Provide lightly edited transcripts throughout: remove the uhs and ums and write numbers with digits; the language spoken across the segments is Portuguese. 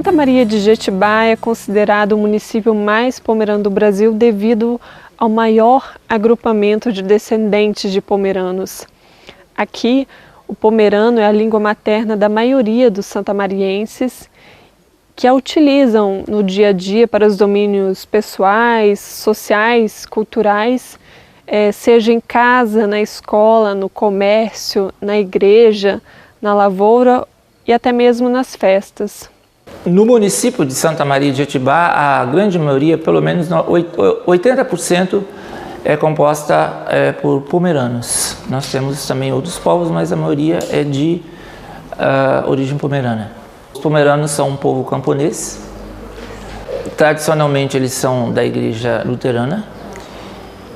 Santa Maria de Jetibá é considerado o município mais pomerano do Brasil devido ao maior agrupamento de descendentes de pomeranos. Aqui, o pomerano é a língua materna da maioria dos santamarienses, que a utilizam no dia a dia para os domínios pessoais, sociais, culturais, seja em casa, na escola, no comércio, na igreja, na lavoura e até mesmo nas festas. No município de Santa Maria de Jetibá, a grande maioria, pelo menos 80%, é composta por pomeranos. Nós temos também outros povos, mas a maioria é de origem pomerana. Os pomeranos são um povo camponês. Tradicionalmente, eles são da igreja luterana.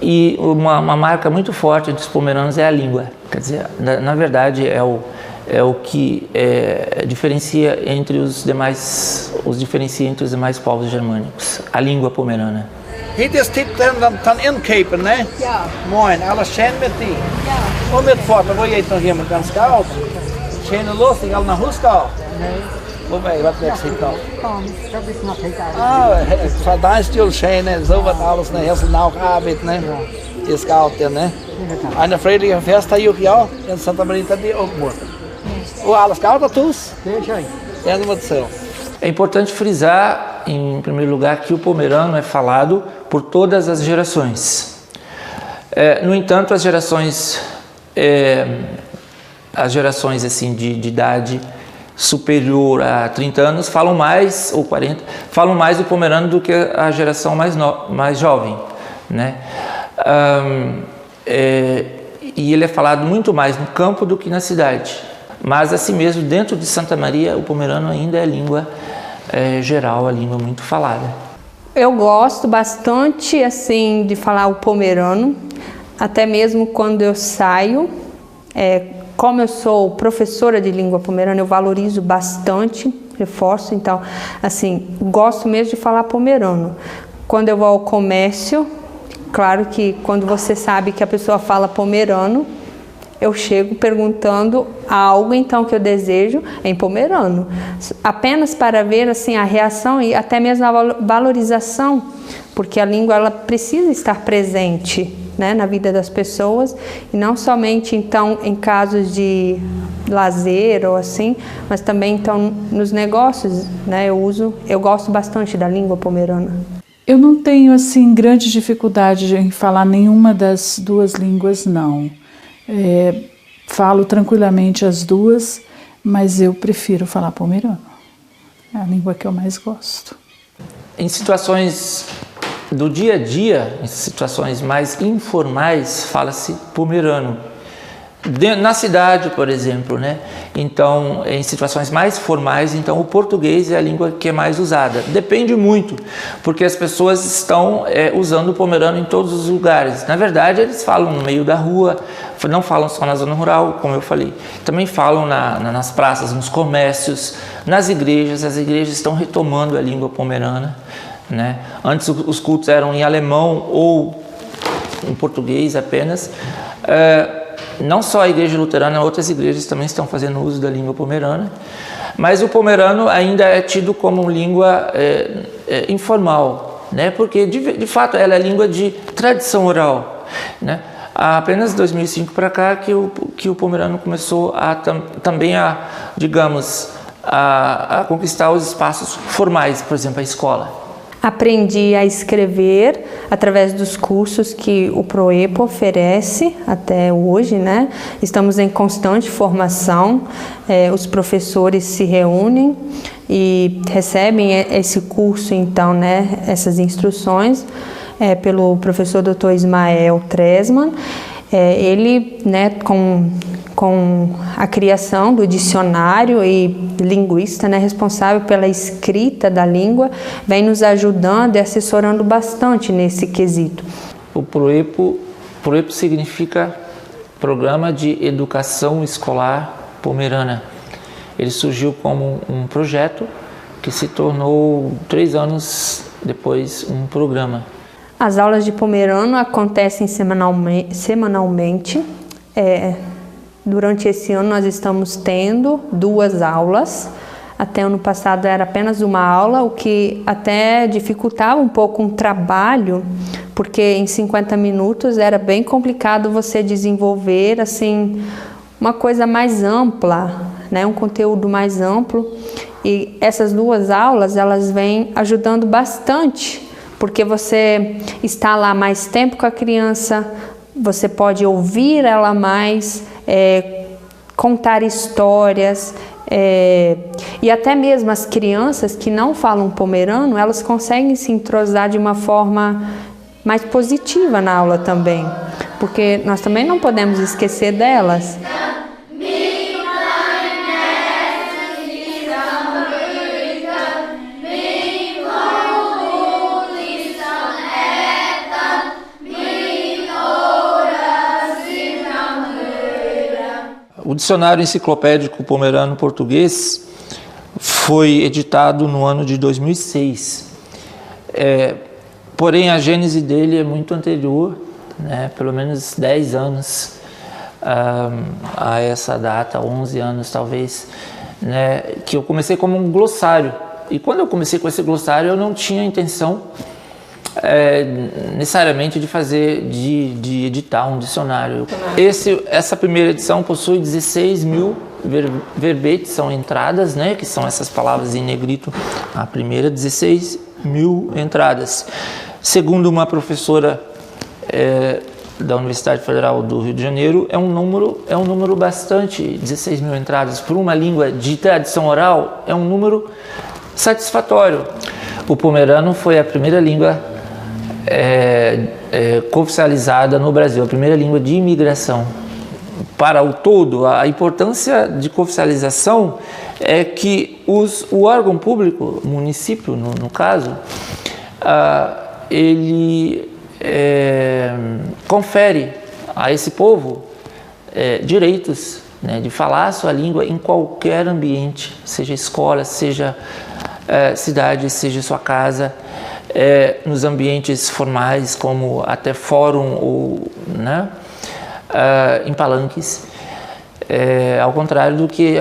E uma marca muito forte dos pomeranos é a língua. Quer dizer, na verdade, é o que diferencia entre os demais povos germânicos, a língua pomerana. Hittills tittar den inkeeper, né? Ja. Moin, alla känner med dig. Ja. Och med fart, var jag inte hemma ganska allt. Känner lustig alla när huska. Nej. På väg vart det sitter. Kom, så blir snart hit. För den stil känner så vad alles när jag så auch arbete, né? Det ska allt né? Eine fredliga fest har gjort ja, en Santa Maria de och mor. Och alla ska allt tus. Deixa aí. É no céu. É importante frisar, em primeiro lugar, que o pomerano é falado por todas as gerações. No entanto, as gerações assim, de idade superior a 30 anos falam mais, ou 40, falam mais do pomerano do que a geração mais jovem, né? E ele é falado muito mais no campo do que na cidade. Mas, assim mesmo, dentro de Santa Maria, o pomerano ainda é a língua geral, a língua muito falada. Eu gosto bastante, assim, de falar o pomerano, até mesmo quando eu saio. Como eu sou professora de língua pomerana, eu valorizo bastante, reforço, então, assim, gosto mesmo de falar pomerano. Quando eu vou ao comércio, claro que quando você sabe que a pessoa fala pomerano, eu chego perguntando algo então que eu desejo em pomerano, apenas para ver assim a reação e até mesmo a valorização, porque a língua ela precisa estar presente, né, na vida das pessoas e não somente então em casos de lazer ou assim, mas também então nos negócios, né? Eu gosto bastante da língua pomerana. Eu não tenho assim grande dificuldade em falar nenhuma das duas línguas, não. Falo tranquilamente as duas, mas eu prefiro falar pomerano. É a língua que eu mais gosto. Em situações do dia a dia, em situações mais informais, fala-se pomerano. Na cidade, por exemplo, né? Então, em situações mais formais, então o português é a língua que é mais usada. Depende muito, porque as pessoas estão usando o pomerano em todos os lugares. Na verdade, eles falam no meio da rua, não falam só na zona rural, como eu falei. Também falam nas praças, nos comércios, nas igrejas. As igrejas estão retomando a língua pomerana, né? Antes os cultos eram em alemão ou em português apenas. Não só a igreja luterana, outras igrejas também estão fazendo uso da língua pomerana, mas o pomerano ainda é tido como língua informal, né? Porque de fato ela é língua de tradição oral, né? Há apenas 2005 para cá que o pomerano começou também a conquistar os espaços formais, por exemplo, a escola. Aprendi a escrever através dos cursos que o PROEPO oferece até hoje, né? Estamos em constante formação, os professores se reúnem e recebem esse curso, então, né? Essas instruções pelo professor Dr. Ismael Tresman. Ele, né, com a criação do dicionário e linguista, né, responsável pela escrita da língua, vem nos ajudando e assessorando bastante nesse quesito. O PROEPO significa Programa de Educação Escolar Pomerana. Ele surgiu como um projeto que se tornou 3 anos depois um programa. As aulas de pomerano acontecem semanalmente. Durante esse ano nós estamos tendo 2 aulas Até ano passado era apenas uma aula, o que até dificultava um pouco um trabalho, porque em 50 minutos era bem complicado você desenvolver assim uma coisa mais ampla, né, um conteúdo mais amplo. E essas duas aulas, elas vêm ajudando bastante, porque você está lá mais tempo com a criança, você pode ouvir ela mais, contar histórias, e até mesmo as crianças que não falam pomerano, elas conseguem se entrosar de uma forma mais positiva na aula também, porque nós também não podemos esquecer delas. O dicionário enciclopédico pomerano português foi editado no ano de 2006. Porém, a gênese dele é muito anterior, né, pelo menos 10 anos a essa data, 11 anos talvez, né, que eu comecei como um glossário. E quando eu comecei com esse glossário, eu não tinha intenção necessariamente de editar um dicionário. Essa primeira edição possui 16 mil verbetes, são entradas, né, que são essas palavras em negrito. A primeira, 16 mil entradas. Segundo uma professora da Universidade Federal do Rio de Janeiro, é um número bastante, 16 mil entradas por uma língua de tradição oral, é um número satisfatório. O pomerano foi a primeira língua cooficializada no Brasil, a primeira língua de imigração. Para o todo, a importância de cooficialização é que o órgão público, o município no caso, ele confere a esse povo direitos, né, de falar a sua língua em qualquer ambiente, seja escola, seja cidade, seja sua casa, nos ambientes formais, como até fórum ou, né, em palanques, ao contrário do que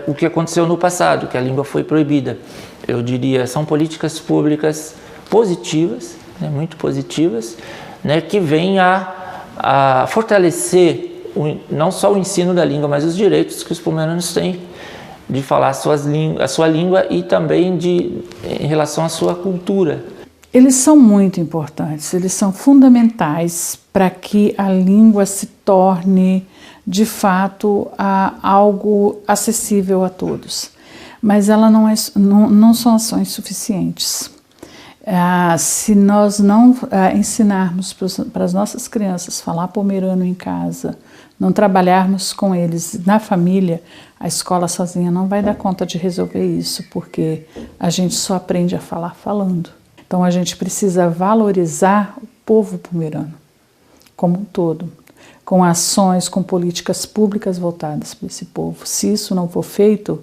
o que aconteceu no passado, que a língua foi proibida. Eu diria, são políticas públicas positivas, né, muito positivas, né, que vêm a fortalecer não só o ensino da língua, mas os direitos que os pomeranos têm de falar a sua língua e também em relação à sua cultura. Eles são muito importantes, eles são fundamentais para que a língua se torne, de fato, algo acessível a todos. Mas ela não são ações suficientes. Se nós não ensinarmos para as nossas crianças falar pomerano em casa, não trabalharmos com eles na família, a escola sozinha não vai dar conta de resolver isso, porque a gente só aprende a falar falando. Então a gente precisa valorizar o povo pomerano como um todo, com ações, com políticas públicas voltadas para esse povo. Se isso não for feito,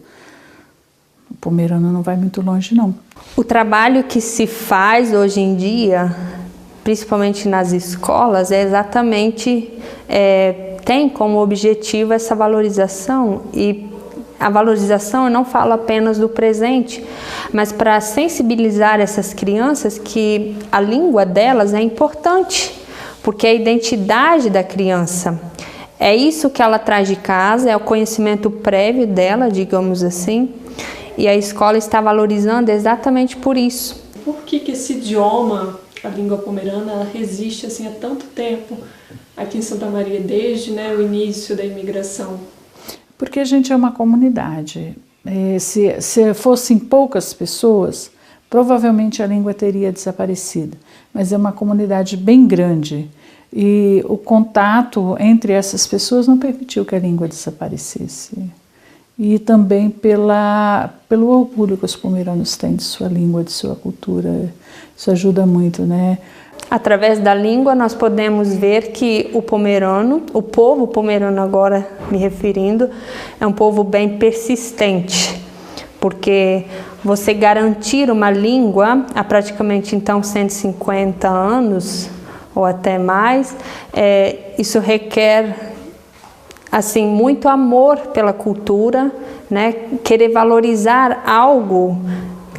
o pomerano não vai muito longe, não. O trabalho que se faz hoje em dia, principalmente nas escolas, é exatamente, tem como objetivo essa valorização. E a valorização, eu não falo apenas do presente, mas para sensibilizar essas crianças que a língua delas é importante, porque é a identidade da criança. É isso que ela traz de casa, é o conhecimento prévio dela, digamos assim, e a escola está valorizando exatamente por isso. Por que esse idioma, a língua pomerana, ela resiste assim há tanto tempo aqui em Santa Maria, desde, né, o início da imigração? Porque a gente é uma comunidade. Se fossem poucas pessoas, provavelmente a língua teria desaparecido. Mas é uma comunidade bem grande e o contato entre essas pessoas não permitiu que a língua desaparecesse. E também pelo orgulho que os pomeranos têm de sua língua, de sua cultura. Isso ajuda muito, né? Através da língua nós podemos ver que o pomerano, o povo pomerano agora me referindo, é um povo bem persistente, porque você garantir uma língua há praticamente então 150 anos ou até mais, isso requer assim, muito amor pela cultura, né? Querer valorizar algo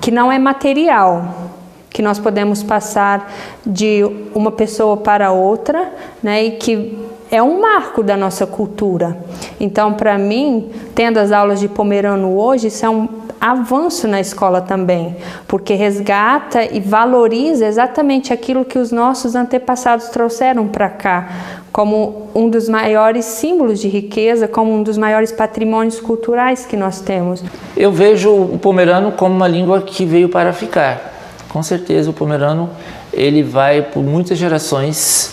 que não é material, que nós podemos passar de uma pessoa para outra, né? E que é um marco da nossa cultura. Então, para mim, tendo as aulas de pomerano hoje, isso é um avanço na escola também, porque resgata e valoriza exatamente aquilo que os nossos antepassados trouxeram para cá, como um dos maiores símbolos de riqueza, como um dos maiores patrimônios culturais que nós temos. Eu vejo o pomerano como uma língua que veio para ficar. Com certeza o pomerano ele vai por muitas gerações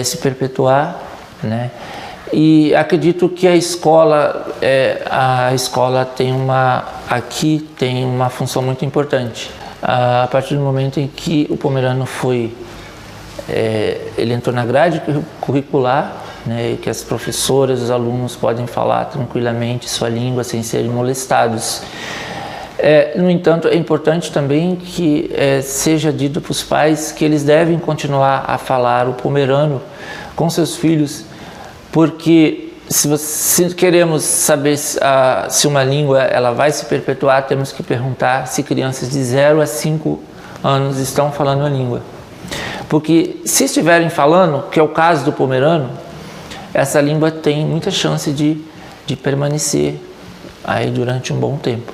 se perpetuar, né? E acredito que a escola aqui tem uma função muito importante. A partir do momento em que o pomerano ele entrou na grade curricular, né, que as professoras, os alunos podem falar tranquilamente sua língua sem serem molestados. No entanto, é importante também que seja dito para os pais que eles devem continuar a falar o pomerano com seus filhos, porque se queremos saber se uma língua ela vai se perpetuar, temos que perguntar se crianças de 0 a 5 anos estão falando a língua. Porque se estiverem falando, que é o caso do pomerano, essa língua tem muita chance de permanecer aí durante um bom tempo.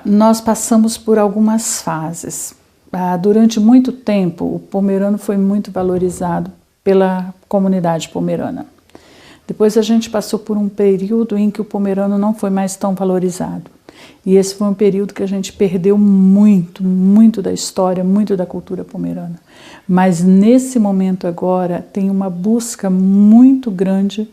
Nós passamos por algumas fases. Durante muito tempo, o pomerano foi muito valorizado pela comunidade pomerana. Depois a gente passou por um período em que o pomerano não foi mais tão valorizado. E esse foi um período que a gente perdeu muito da história, muito da cultura pomerana. Mas nesse momento agora tem uma busca muito grande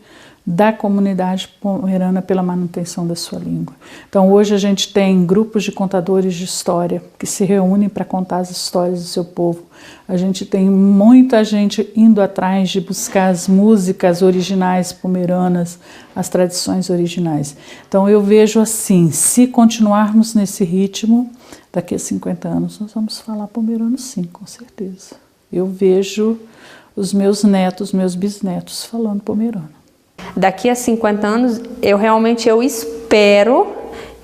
da comunidade pomerana pela manutenção da sua língua. Então hoje a gente tem grupos de contadores de história que se reúnem para contar as histórias do seu povo. A gente tem muita gente indo atrás de buscar as músicas originais pomeranas, as tradições originais. Então eu vejo assim, se continuarmos nesse ritmo, daqui a 50 anos nós vamos falar pomerano sim, com certeza. Eu vejo os meus netos, meus bisnetos falando pomerano. Daqui a 50 anos, eu espero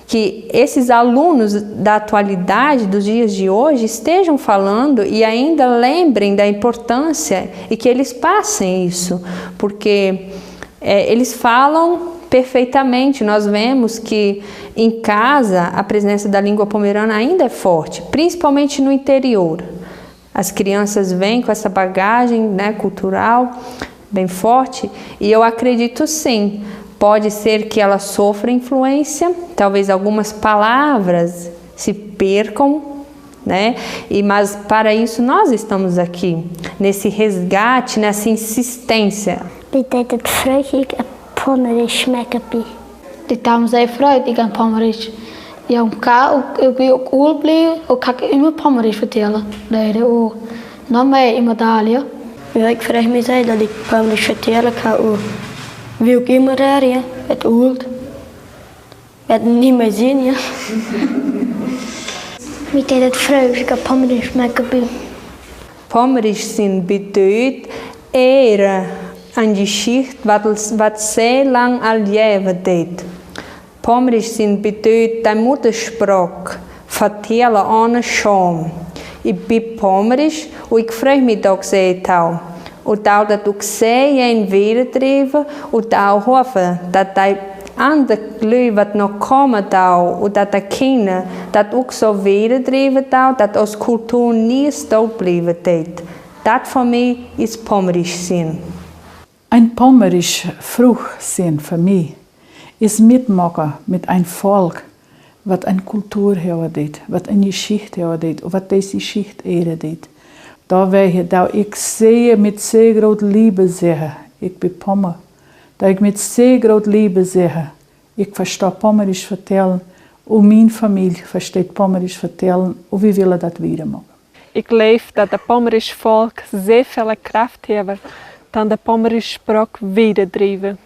que esses alunos da atualidade, dos dias de hoje, estejam falando e ainda lembrem da importância e que eles passem isso, porque eles falam perfeitamente. Nós vemos que em casa a presença da língua pomerana ainda é forte, principalmente no interior. As crianças vêm com essa bagagem, né, cultural bem forte, e eu acredito sim, pode ser que ela sofra influência, talvez algumas palavras se percam, né? Mas para isso nós estamos aqui, nesse resgate, nessa insistência. Dit deed het vreugd en Pomerisch smaken bij. Die dames zei fruit, ik ga Pomerisch. Ja, ik wil ook oor blijven, ik kan immer Pomerisch vertellen. Dat is ook nog meer in medaille. Ik vraag me zei dat ik Pomerisch vertellen kan ook. Wil ik immer rijden, met oud. Met niet meer zien, ja. Dit deed het vreugd, ik ga Pomerisch smaken bij. Pomerisch zijn betekent ere aan die schicht wat zeer lang al leven deed. Pomerisch zijn betekent de moederspraak vertellen aan een scham. Ik ben Pomerisch en ik vraag me ook zeer taal. En taal dat ook zeer in weerdreven en taal hoffen dat hij andere lui wat nog komen taal en dat de kinderen dat ook zo weerdreven taal dat ons cultuur niet stout blijven deed. Dat voor mij is Pomerisch zijn. Ein Pomerisch vroeg zijn voor mij is mitmachen met een volk wat een cultuur hebben deed, wat een geschichte hebben deed, of wat deze geschichte ere deed. Dat ik zeer met zeer groot liefde zeggen, ik ben Pommer. Dat ik met zeer groot liefde zeggen, ik versta Pomerisch vertellen, en mijn familie versteht Pomerisch vertellen, en we willen dat weer maken. Ik leef dat de Pomerisch volk zeer veel kracht heeft, dan de Pomerisch spraak weer drijven.